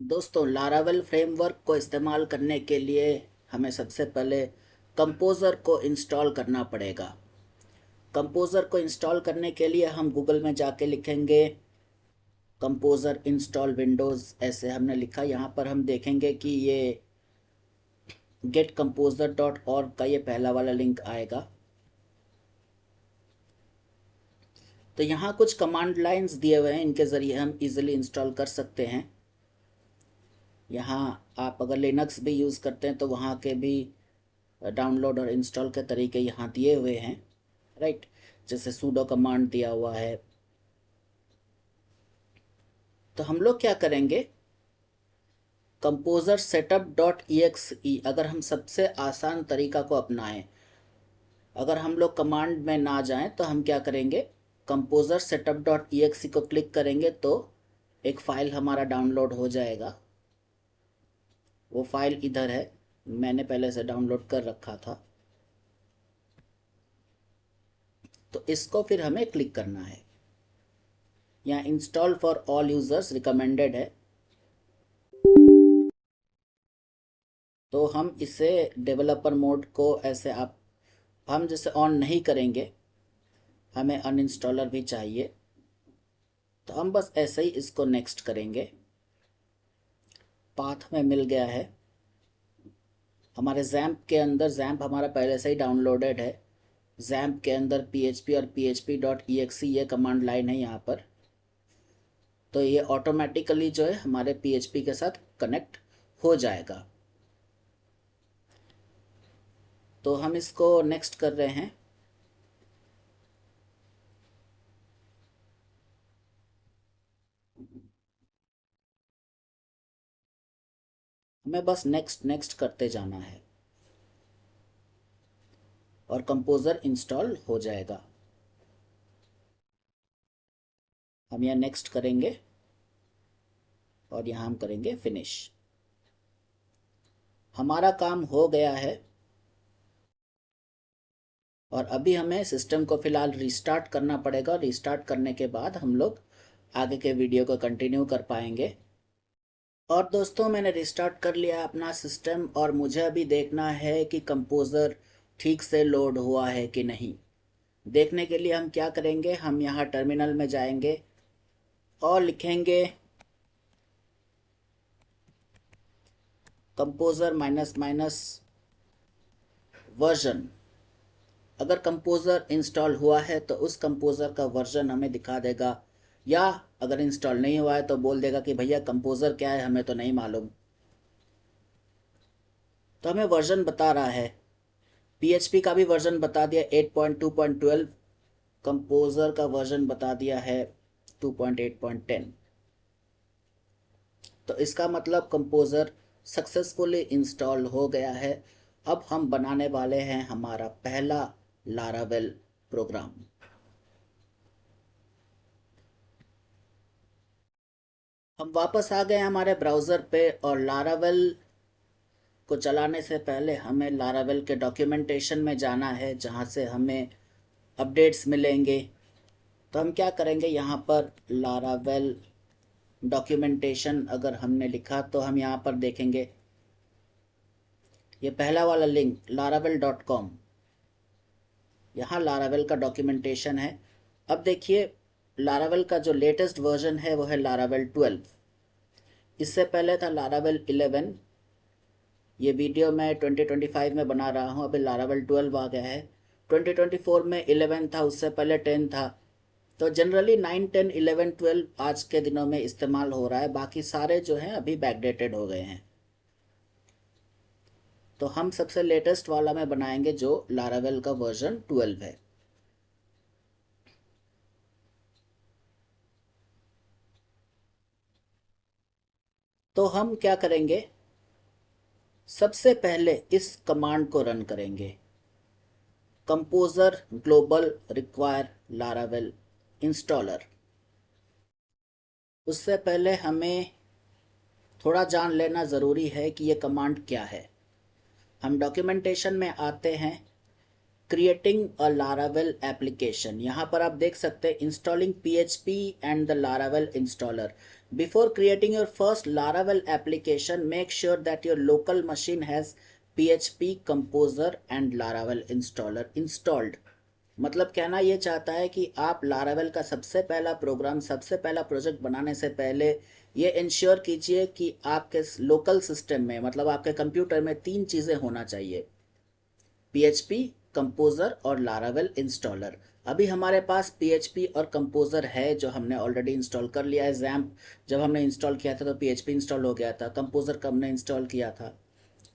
दोस्तों, Laravel framework को इस्तेमाल करने के लिए हमें सबसे पहले कंपोज़र को इंस्टॉल करना पड़ेगा। कंपोज़र को इंस्टॉल करने के लिए हम गूगल में जाके लिखेंगे कंपोज़र इंस्टॉल विंडोज़, ऐसे हमने लिखा। यहाँ पर हम देखेंगे कि ये getcomposer.org का ये पहला वाला लिंक आएगा। तो यहाँ कुछ कमांड लाइन्स दिए हुए हैं, इनके ज़रिए हम इजीली इंस्टॉल कर सकते हैं। यहाँ आप अगर लिनक्स भी यूज़ करते हैं तो वहाँ के भी डाउनलोड और इंस्टॉल के तरीके यहाँ दिए हुए हैं, राइट। जैसे सूडो कमांड दिया हुआ है। तो हम लोग क्या करेंगे, Composer setup dot E X E, अगर हम सबसे आसान तरीका को अपनाएं, अगर हम लोग कमांड में ना जाएं तो हम क्या करेंगे, Composer setup dot E X E को क्लिक करेंगे तो एक फ़ाइल हमारा डाउनलोड हो जाएगा। वो फाइल इधर है, मैंने पहले से डाउनलोड कर रखा था। तो इसको फिर हमें क्लिक करना है। यहाँ install for all users recommended है, तो हम इसे डेवलपर मोड को ऐसे हम जैसे ऑन नहीं करेंगे, हमें अनइंस्टॉलर भी चाहिए, तो हम बस ऐसे ही इसको नेक्स्ट करेंगे। पाथ में मिल गया है हमारे जैम्प के अंदर, जैम्प हमारा पहले से ही डाउनलोडेड है। जैम्प के अंदर php और php.exe ये कमांड लाइन है यहाँ पर, तो ये ऑटोमेटिकली जो है हमारे php के साथ कनेक्ट हो जाएगा। तो हम इसको नेक्स्ट कर रहे हैं। हमें बस नेक्स्ट नेक्स्ट करते जाना है और कंपोज़र इंस्टॉल हो जाएगा। हम यहाँ नेक्स्ट करेंगे और यहाँ हम करेंगे फिनिश। हमारा काम हो गया है और अभी हमें सिस्टम को फ़िलहाल रिस्टार्ट करना पड़ेगा। रिस्टार्ट करने के बाद हम लोग आगे के वीडियो को कंटिन्यू कर पाएंगे। और दोस्तों, मैंने रिस्टार्ट कर लिया अपना सिस्टम और मुझे अभी देखना है कि कंपोज़र ठीक से लोड हुआ है कि नहीं। देखने के लिए हम क्या करेंगे, हम यहाँ टर्मिनल में जाएंगे और लिखेंगे कंपोज़र माइनस माइनस वर्जन। अगर कंपोज़र इंस्टॉल हुआ है तो उस कंपोज़र का वर्जन हमें दिखा देगा, या अगर इंस्टॉल नहीं हुआ है तो बोल देगा कि भैया कंपोज़र क्या है, हमें तो नहीं मालूम। तो हमें वर्जन बता रहा है, PHP का भी वर्जन बता दिया 8.2.12, कंपोज़र का वर्जन बता दिया है 2.8.10। तो इसका मतलब कंपोज़र सक्सेसफुली इंस्टॉल हो गया है। अब हम बनाने वाले हैं हमारा पहला लारावेल प्रोग्राम। हम वापस आ गए हमारे ब्राउज़र पे और लारावेल को चलाने से पहले हमें लारावेल के डॉक्यूमेंटेशन में जाना है, जहाँ से हमें अपडेट्स मिलेंगे। तो हम क्या करेंगे, यहाँ पर लारावेल डॉक्यूमेंटेशन अगर हमने लिखा तो हम यहाँ पर देखेंगे ये पहला वाला लिंक laravel.com, यहाँ लारावेल का डॉक्यूमेंटेशन है। अब देखिए, लारावेल का जो लेटेस्ट वर्जन है वो है लारावेल 12। इससे पहले था लारावेल 11। ये वीडियो मैं 2025 में बना रहा हूँ, अभी लारावेल 12 आ गया है। 2024 में 11 था, उससे पहले 10 था। तो जनरली 9, 10, 11, 12 आज के दिनों में इस्तेमाल हो रहा है, बाकी सारे जो हैं अभी बैकडेटेड हो गए हैं। तो हम सबसे लेटेस्ट वाला में बनाएंगे जो लारावेल का वर्जन 12 है। तो हम क्या करेंगे, सबसे पहले इस कमांड को रन करेंगे, composer global require Laravel installer. उससे पहले हमें थोड़ा जान लेना ज़रूरी है कि ये कमांड क्या है। हम डॉक्यूमेंटेशन में आते हैं क्रिएटिंग अ लारावेल एप्लीकेशन। यहाँ पर आप देख सकते हैं installing PHP and the Laravel installer. Before creating your first Laravel application make sure that your local machine has PHP composer and Laravel installer installed. मतलब कहना ये चाहता है कि आप लारावेल का सबसे पहला प्रोग्राम, सबसे पहला प्रोजेक्ट बनाने से पहले ये इंश्योर कीजिए कि आपके लोकल सिस्टम में, मतलब आपके कंप्यूटर में 3 चीज़ें होना चाहिए, PHP, कंपोजर और लारावेल इंस्टॉलर। अभी हमारे पास PHP और कंपोजर है जो हमने ऑलरेडी इंस्टॉल कर लिया है। जैम्प जब हमने इंस्टॉल किया था तो PHP इंस्टॉल हो गया था, कंपोजर कब हमने इंस्टॉल किया था।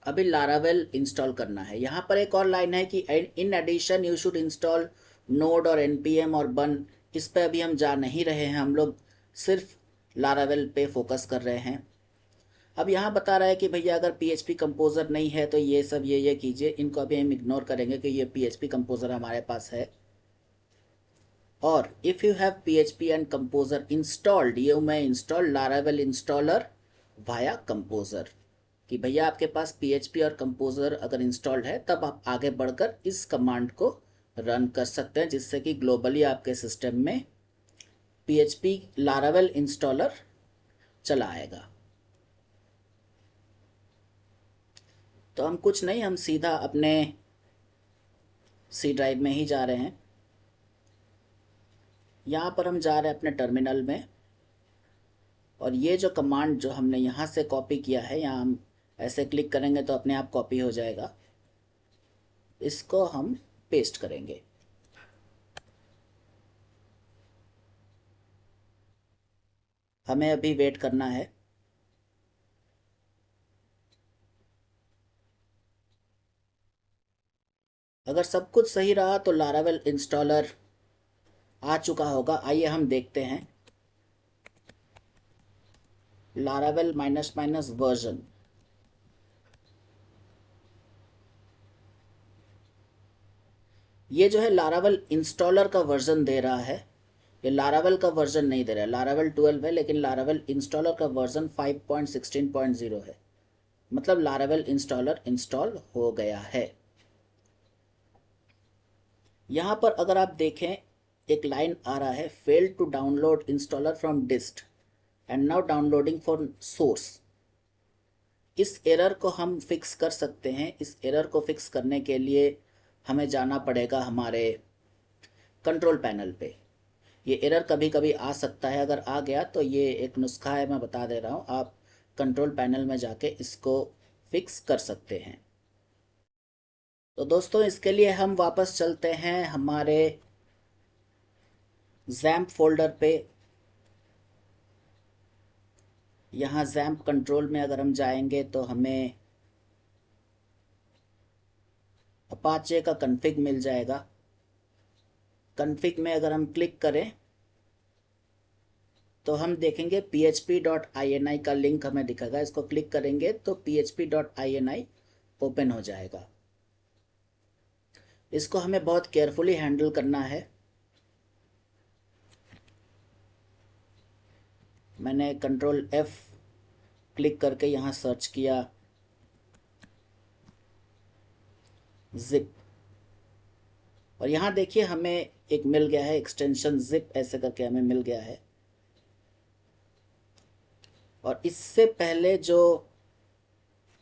अभी लारावेल इंस्टॉल करना है। यहाँ पर एक और लाइन है कि in addition you should install node or npm और बन। इस पे अभी हम जा नहीं रहे हैं, हम लोग सिर्फ लारावेल पे फोकस कर रहे हैं। अब यहाँ बता रहा है कि भैया अगर PHP कंपोजर नहीं है तो ये सब ये कीजिए। इनको अभी हम इग्नोर करेंगे कि ये PHP कंपोजर हमारे पास है। और if you have PHP and composer installed, ये मैं install Laravel installer via composer, कि भैया आपके पास PHP और कंपोजर अगर इंस्टॉल्ड है तब आप आगे बढ़कर इस कमांड को रन कर सकते हैं, जिससे कि ग्लोबली आपके सिस्टम में PHP लारावेल इंस्टॉलर चला आएगा। तो हम कुछ नहीं, हम सीधा अपने C ड्राइव में ही जा रहे हैं। यहाँ पर हम जा रहे हैं अपने टर्मिनल में, और ये जो कमांड जो हमने यहाँ से कॉपी किया है, यहाँ हम ऐसे क्लिक करेंगे तो अपने आप कॉपी हो जाएगा। इसको हम पेस्ट करेंगे। हमें अभी वेट करना है। अगर सब कुछ सही रहा तो लारावेल इंस्टॉलर आ चुका होगा। आइए हम देखते हैं। लारावेल माइनस माइनस वर्जन, ये जो है लारावेल इंस्टॉलर का वर्जन दे रहा है, ये लारावेल का वर्जन नहीं दे रहा है। लारावेल 12 है लेकिन लारावेल इंस्टॉलर का वर्जन 5.16.0 है। मतलब लारावेल इंस्टॉलर इंस्टॉल हो गया है। यहाँ पर अगर आप देखें एक लाइन आ रहा है, fail to download installer from dist and now downloading for source. इस एरर को हम फिक्स कर सकते हैं। इस एरर को फिक्स करने के लिए हमें जाना पड़ेगा हमारे कंट्रोल पैनल पे। ये एरर कभी कभी आ सकता है, अगर आ गया तो ये एक नुस्खा है, मैं बता दे रहा हूँ। आप कंट्रोल पैनल में जाके इसको फिक्स कर सकते हैं। तो दोस्तों इसके लिए हम वापस चलते हैं हमारे जैम्प फोल्डर पे। यहाँ जैम्प कंट्रोल में अगर हम जाएंगे तो हमें अपाचे का कन्फिग मिल जाएगा। कन्फिग में अगर हम क्लिक करें तो हम देखेंगे php.ini का लिंक हमें दिखेगा। इसको क्लिक करेंगे तो php.ini ओपन हो जाएगा। इसको हमें बहुत केयरफुली हैंडल करना है। मैंने कंट्रोल F क्लिक करके यहाँ सर्च किया जिप, और यहाँ देखिए हमें एक मिल गया है एक्सटेंशन जिप, ऐसे करके हमें मिल गया है। और इससे पहले जो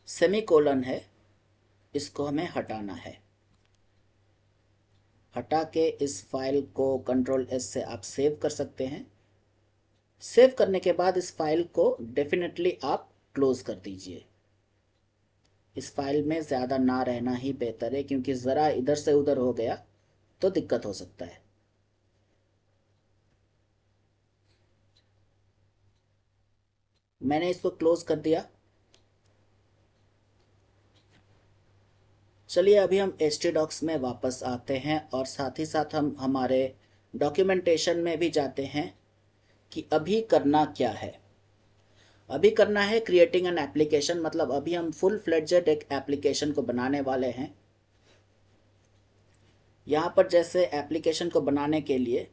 सेमीकोलन है इसको हमें हटाना है। हटा के इस फाइल को कंट्रोल S से आप सेव कर सकते हैं। सेव करने के बाद इस फाइल को डेफिनेटली आप क्लोज कर दीजिए। इस फाइल में ज़्यादा ना रहना ही बेहतर है, क्योंकि ज़रा इधर से उधर हो गया तो दिक्कत हो सकता है। मैंने इसको क्लोज कर दिया। चलिए अभी हम htdocs में वापस आते हैं और साथ ही साथ हम हमारे डॉक्यूमेंटेशन में भी जाते हैं कि अभी करना क्या है। अभी करना है क्रिएटिंग एन एप्लीकेशन, मतलब अभी हम फुल फ्लेड्जेड एक एप्लीकेशन को बनाने वाले हैं। यहाँ पर जैसे एप्लीकेशन को बनाने के लिए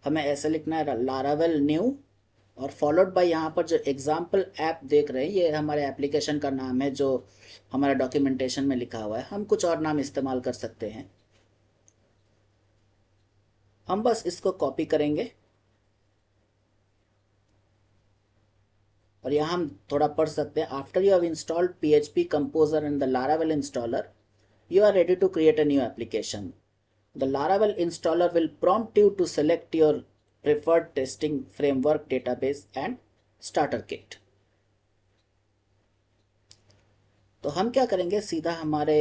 हमें ऐसे लिखना है लारावेल न्यू और फॉलोड बाय यहाँ पर जो एग्जाम्पल ऐप देख रहे हैं ये हमारे एप्लीकेशन का नाम है जो हमारा डॉक्यूमेंटेशन में लिखा हुआ है। हम कुछ और नाम इस्तेमाल कर सकते हैं। हम बस इसको कॉपी करेंगे और यहाँ हम थोड़ा पढ़ सकते हैं। After you have installed PHP composer and the Laravel installer, you are ready to create a new application. The Laravel installer will prompt you to select your preferred testing framework, database and starter kit. तो हम क्या करेंगे, सीधा हमारे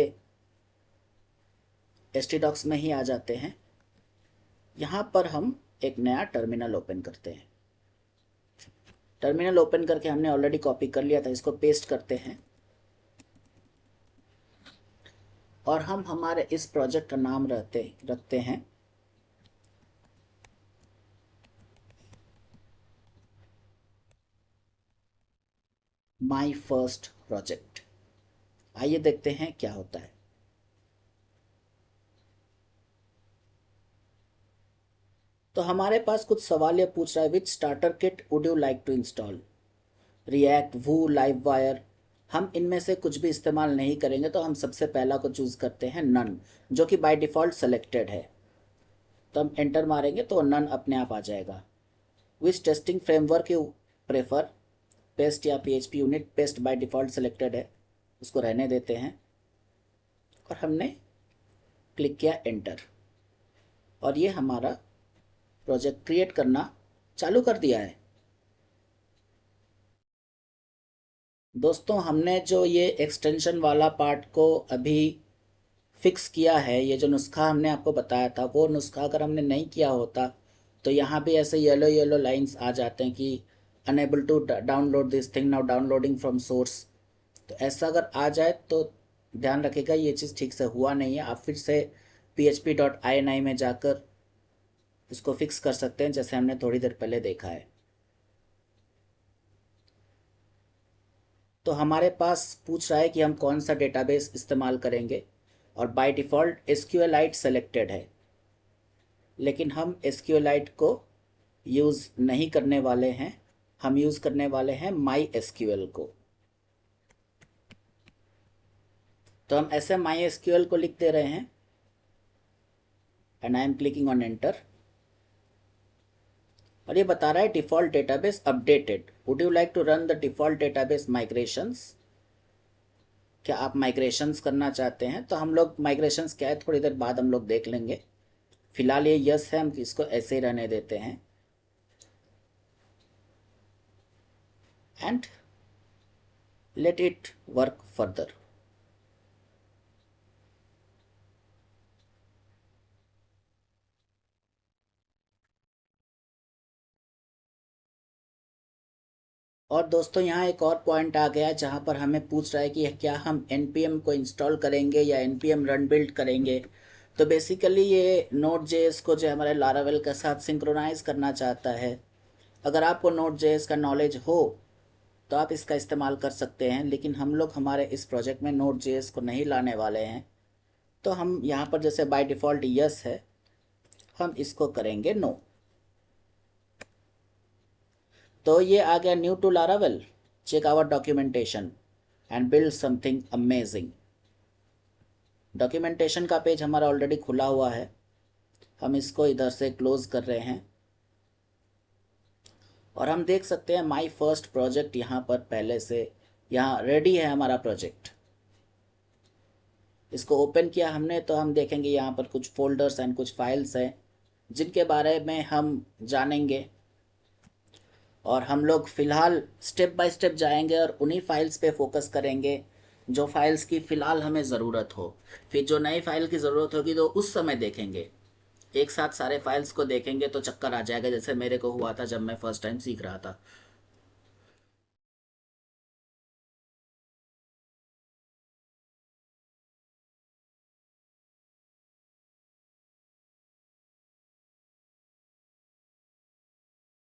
htdocs में ही आ जाते हैं। यहाँ पर हम एक नया टर्मिनल ओपन करते हैं। टर्मिनल ओपन करके हमने ऑलरेडी कॉपी कर लिया था, इसको पेस्ट करते हैं और हम हमारे इस प्रोजेक्ट का नाम रखते हैं माई फर्स्ट प्रोजेक्ट। आइए देखते हैं क्या होता है। तो हमारे पास कुछ सवाल ये पूछ रहा है, which starter kit would you like to install, React, Vue, Livewire. हम इनमें से कुछ भी इस्तेमाल नहीं करेंगे, तो हम सबसे पहला को चूज करते हैं नन, जो कि बाय डिफॉल्ट सेलेक्टेड है। तो हम एंटर मारेंगे तो नन अपने आप आ जाएगा। Which testing framework you prefer, Pest या PHP unit, Pest by default selected है, उसको रहने देते हैं और हमने क्लिक किया एंटर और ये हमारा प्रोजेक्ट क्रिएट करना चालू कर दिया है। दोस्तों हमने जो ये एक्सटेंशन वाला पार्ट को अभी फिक्स किया है, ये जो नुस्खा हमने आपको बताया था वो नुस्खा अगर हमने नहीं किया होता तो यहाँ भी ऐसे येलो येलो लाइंस आ जाते हैं कि unable to download this thing, now downloading from source. तो ऐसा अगर आ जाए तो ध्यान रखिएगा ये चीज़ ठीक से हुआ नहीं है। आप फिर से php.ini में जाकर इसको फिक्स कर सकते हैं, जैसे हमने थोड़ी देर पहले देखा है। तो हमारे पास पूछ रहा है कि हम कौन सा डेटाबेस इस्तेमाल करेंगे और बाय डिफ़ॉल्ट SQLite सेलेक्टेड है, लेकिन हम SQLite को यूज़ नहीं करने वाले हैं, हम यूज़ करने वाले हैं MySQL को। तो हम ऐसे MySQL को लिख दे रहे हैं and I am clicking on enter और ये बता रहा है default database updated, would you like to run the default database migrations. क्या आप माइग्रेशंस करना चाहते हैं? तो हम लोग माइग्रेशंस क्या है थोड़ी देर बाद हम लोग देख लेंगे। फिलहाल ये यस है, हम इसको ऐसे ही रहने देते हैं and let it work further. और दोस्तों यहाँ एक और पॉइंट आ गया जहाँ पर हमें पूछ रहा है कि क्या हम npm को इंस्टॉल करेंगे या npm रन बिल्ड करेंगे। तो बेसिकली ये Node.js को जो हमारे लारावेल के साथ सिंक्रोनाइज करना चाहता है। अगर आपको Node.js का नॉलेज हो तो आप इसका इस्तेमाल कर सकते हैं, लेकिन हम लोग हमारे इस प्रोजेक्ट में Node.js को नहीं लाने वाले हैं। तो हम यहाँ पर जैसे बाय डिफ़ॉल्ट यस है, हम इसको करेंगे नो। तो ये आ गया new to Laravel, check our documentation and build something amazing. Documentation का पेज हमारा ऑलरेडी खुला हुआ है, हम इसको इधर से क्लोज कर रहे हैं और हम देख सकते हैं माय फर्स्ट प्रोजेक्ट यहाँ पर पहले से यहाँ रेडी है हमारा प्रोजेक्ट। इसको ओपन किया हमने तो हम देखेंगे यहाँ पर कुछ फोल्डर्स एंड कुछ फाइल्स हैं जिनके बारे में हम जानेंगे और हम लोग फ़िलहाल स्टेप बाय स्टेप जाएंगे और उन्हीं फाइल्स पे फोकस करेंगे जो फाइल्स की फ़िलहाल हमें ज़रूरत हो। फिर जो नई फाइल की ज़रूरत होगी तो उस समय देखेंगे। एक साथ सारे फाइल्स को देखेंगे तो चक्कर आ जाएगा, जैसे मेरे को हुआ था जब मैं फर्स्ट टाइम सीख रहा था।